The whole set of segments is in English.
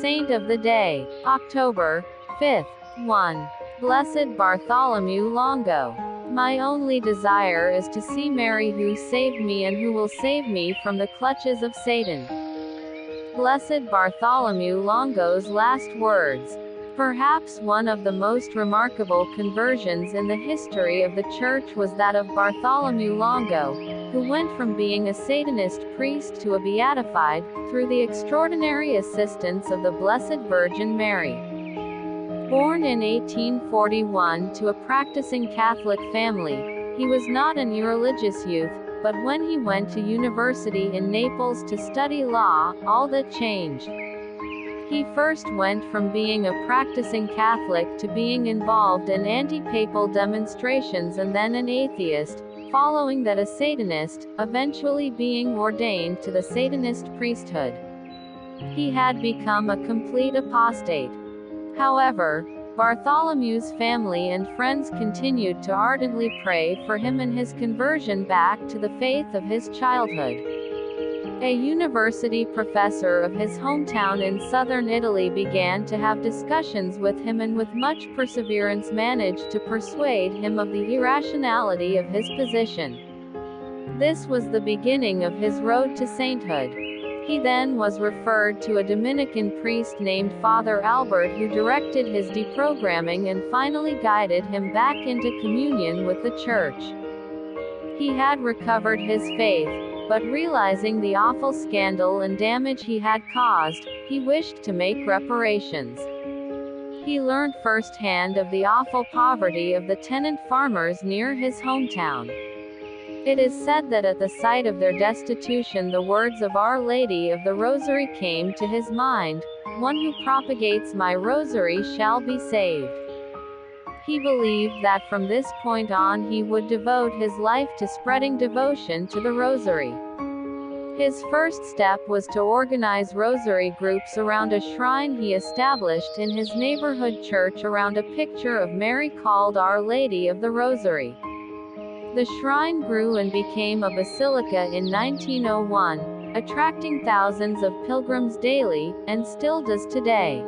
Saint of the Day, October 5th. 1. Blessed Bartholomew Longo. My only desire is to see Mary, who saved me and who will save me from the clutches of Satan. Blessed Bartholomew Longo's last words. Perhaps one of the most remarkable conversions in the history of the Church was that of Bartholomew Longo, who went from being a Satanist priest to a beatified, through the extraordinary assistance of the Blessed Virgin Mary. Born in 1841 to a practicing Catholic family, he was not an irreligious youth, but when he went to university in Naples to study law, all that changed. He first went from being a practicing Catholic to being involved in anti-papal demonstrations and then an atheist, following that a Satanist, eventually being ordained to the Satanist priesthood. He had become a complete apostate. However, Bartholomew's family and friends continued to ardently pray for him and his conversion back to the faith of his childhood. A university professor of his hometown in southern Italy began to have discussions with him and with much perseverance managed to persuade him of the irrationality of his position. This was the beginning of his road to sainthood. He then was referred to a Dominican priest named Father Albert, who directed his deprogramming and finally guided him back into communion with the Church. He had recovered his faith, but realizing the awful scandal and damage he had caused, he wished to make reparations. He learned firsthand of the awful poverty of the tenant farmers near his hometown. It is said that at the sight of their destitution the words of Our Lady of the Rosary came to his mind, "One who propagates my rosary shall be saved." He believed that from this point on he would devote his life to spreading devotion to the rosary. His first step was to organize rosary groups around a shrine he established in his neighborhood church around a picture of Mary called Our Lady of the Rosary. The shrine grew and became a basilica in 1901, attracting thousands of pilgrims daily, and still does today.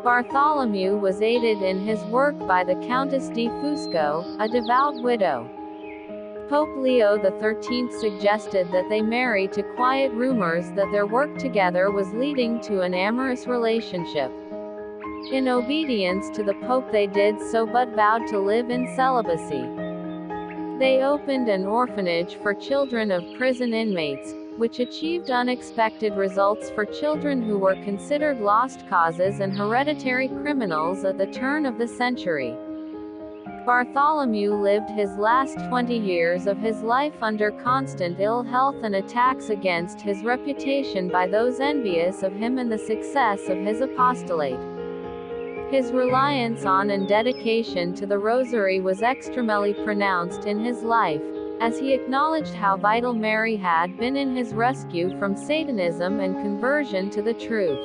Bartholomew was aided in his work by the Countess di Fusco, a devout widow. Pope Leo XIII suggested that they marry to quiet rumors that their work together was leading to an amorous relationship. In obedience to the Pope they did so, but vowed to live in celibacy. They opened an orphanage for children of prison inmates, which achieved unexpected results for children who were considered lost causes and hereditary criminals at the turn of the century. Bartholomew lived his last 20 years of his life under constant ill health and attacks against his reputation by those envious of him and the success of his apostolate. His reliance on and dedication to the Rosary was extremely pronounced in his life, as he acknowledged how vital Mary had been in his rescue from Satanism and conversion to the truth.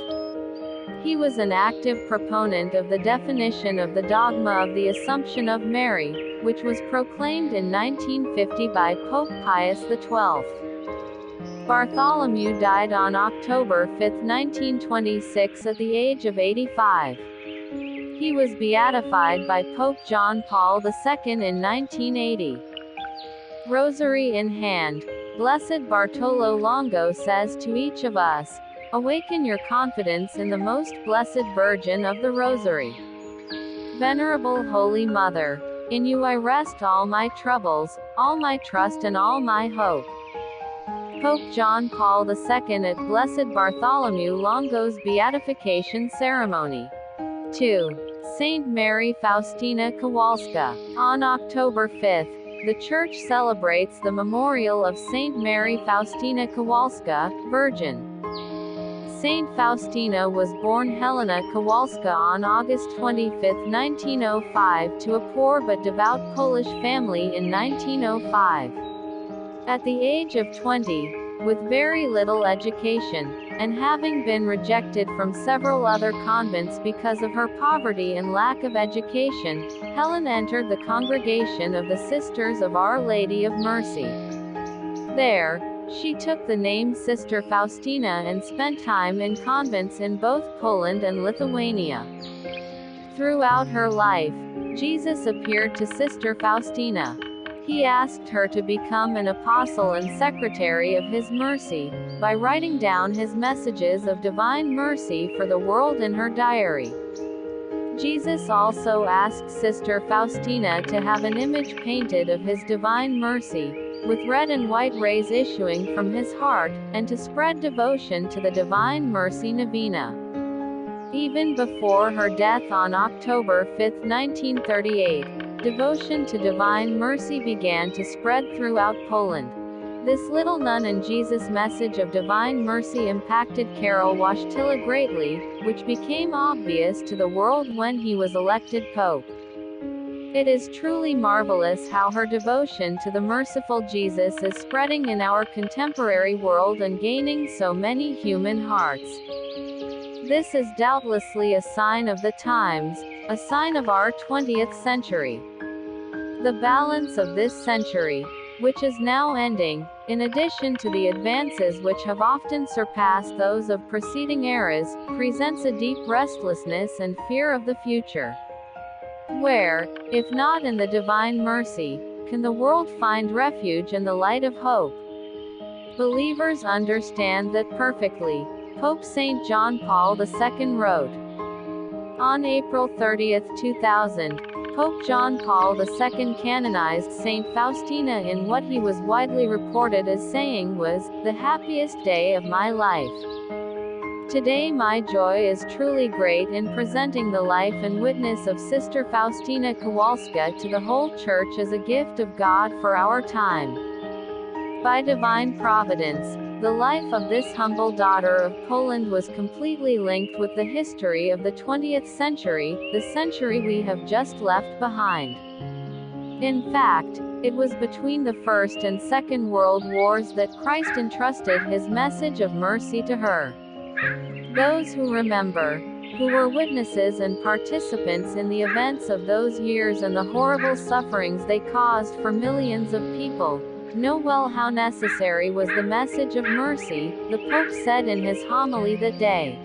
He was an active proponent of the definition of the dogma of the Assumption of Mary, which was proclaimed in 1950 by Pope Pius XII. Bartholomew died on October 5, 1926 at the age of 85. He was beatified by Pope John Paul II in 1980. Rosary in hand, Blessed Bartolo Longo says to each of us, "Awaken your confidence in the Most Blessed Virgin of the Rosary. Venerable Holy Mother, in you I rest all my troubles, all my trust and all my hope." Pope John Paul II at Blessed Bartholomew Longo's beatification ceremony. 2. Saint Mary Faustina Kowalska. On October 5, the Church celebrates the memorial of Saint Mary Faustina Kowalska, Virgin. Saint Faustina was born Helena Kowalska on August 25, 1905 to a poor but devout Polish family in 1905. At the age of 20, with very little education, and having been rejected from several other convents because of her poverty and lack of education, Helen entered the congregation of the Sisters of Our Lady of Mercy. There, She took the name Sister Faustina and spent time in convents in both Poland and Lithuania. Throughout her life, Jesus appeared to Sister Faustina. He asked her to become an apostle and secretary of His mercy, by writing down His messages of divine mercy for the world in her diary. Jesus also asked Sister Faustina to have an image painted of His divine mercy, with red and white rays issuing from His heart, and to spread devotion to the Divine Mercy Novena. Even before her death on October 5, 1938, devotion to Divine Mercy began to spread throughout Poland. This little nun and Jesus' message of Divine Mercy impacted Karol Wojtyla greatly, which became obvious to the world when he was elected Pope. It is truly marvelous how her devotion to the merciful Jesus is spreading in our contemporary world and gaining so many human hearts. This is doubtlessly a sign of the times, a sign of our 20th century. The balance of this century, which is now ending, in addition to the advances which have often surpassed those of preceding eras, presents a deep restlessness and fear of the future. Where, if not in the divine mercy, can the world find refuge in the light of hope? Believers understand that perfectly. Pope St. John Paul II wrote. On April 30, 2000, Pope John Paul II canonized Saint Faustina in what he was widely reported as saying was, "the happiest day of my life." Today my joy is truly great in presenting the life and witness of Sister Faustina Kowalska to the whole Church as a gift of God for our time. By divine providence, the life of this humble daughter of Poland was completely linked with the history of the 20th century, the century we have just left behind. In fact, it was between the First and Second World Wars that Christ entrusted His message of mercy to her. Those who remember, who were witnesses and participants in the events of those years and the horrible sufferings they caused for millions of people, know well how necessary was the message of mercy, the Pope said in his homily that day.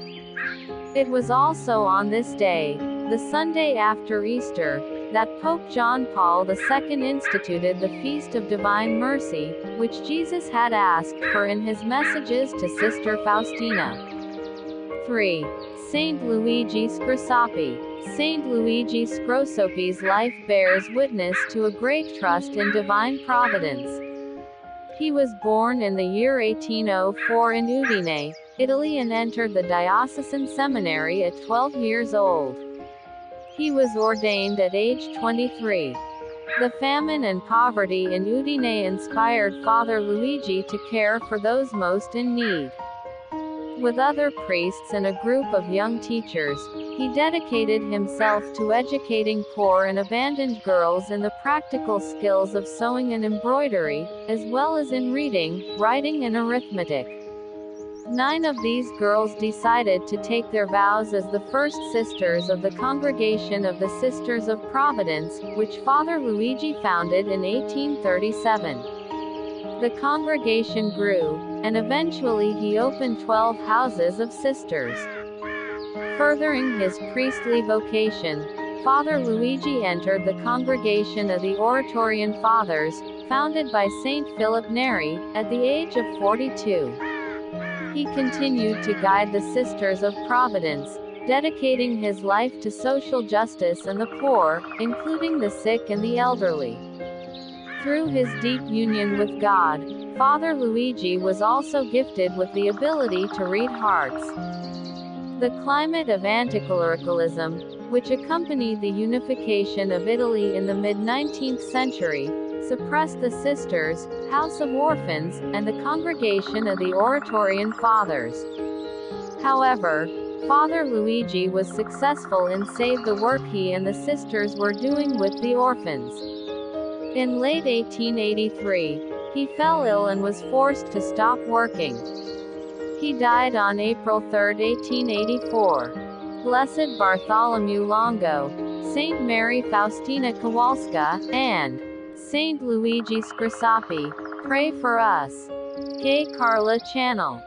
It was also on this day, the Sunday after Easter, that Pope John Paul II instituted the Feast of Divine Mercy, which Jesus had asked for in his messages to Sister Faustina. 3. Saint Luigi Scrosoppi. Saint Luigi Scrosoppi's life bears witness to a great trust in divine providence. He was born in the year 1804 in Udine, Italy and entered the diocesan seminary at 12 years old. He was ordained at age 23. The famine and poverty in Udine inspired Father Luigi to care for those most in need. With other priests and a group of young teachers, he dedicated himself to educating poor and abandoned girls in the practical skills of sewing and embroidery, as well as in reading, writing and arithmetic. 9 of these girls decided to take their vows as the first sisters of the Congregation of the Sisters of Providence, which Father Luigi founded in 1837. The congregation grew, and eventually he opened 12 houses of sisters. Furthering his priestly vocation, Father Luigi entered the Congregation of the Oratorian Fathers, founded by Saint Philip Neri, at the age of 42. He continued to guide the Sisters of Providence, dedicating his life to social justice and the poor, including the sick and the elderly. Through his deep union with God, Father Luigi was also gifted with the ability to read hearts. The climate of anticlericalism, which accompanied the unification of Italy in the mid-19th century, suppressed the Sisters, House of Orphans, and the Congregation of the Oratorian Fathers. However, Father Luigi was successful in save the work he and the sisters were doing with the orphans. In late 1883, he fell ill and was forced to stop working. He died on April 3, 1884. Blessed Bartholomew Longo, Saint Mary Faustina Kowalska, and Saint Luigi Scrosoppi, pray for us. K. Carla Channel.